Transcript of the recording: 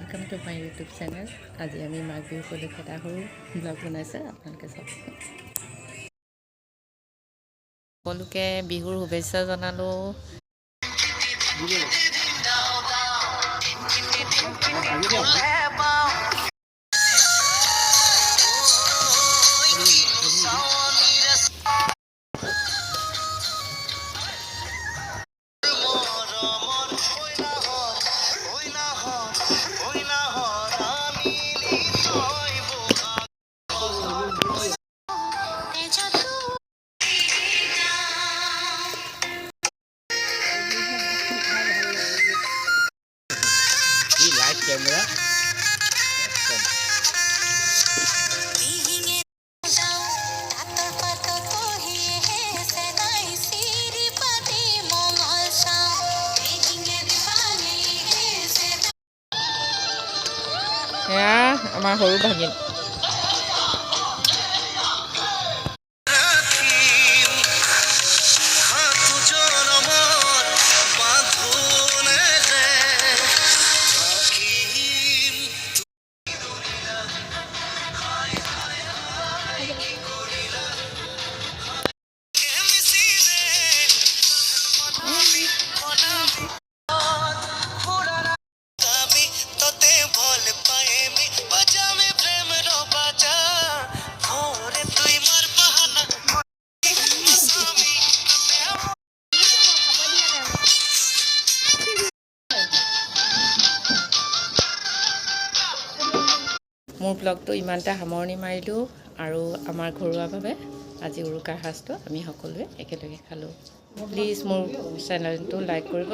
Welcome to my YouTube channel. आज आमी माघ बिहु उपलक्षे এটা সৰু ব্লগ বনাইছে আপোনালোকে চাওক। সকলোকে বিহুৰ শুভেচ্ছা জনালো। लाइट कैमरा ya আমাৰ সৰু ভাগিন মোৰ ব্লগটো ইমানটা সামৰণি মাৰিলোঁ আৰু আমাৰ ঘৰুৱাভাৱে আজি উৰুকাৰ সাজটো আমি সকলোৱে একেলগে খালোঁ। প্লিজ মোৰ চেনেলটো লাইক কৰিব।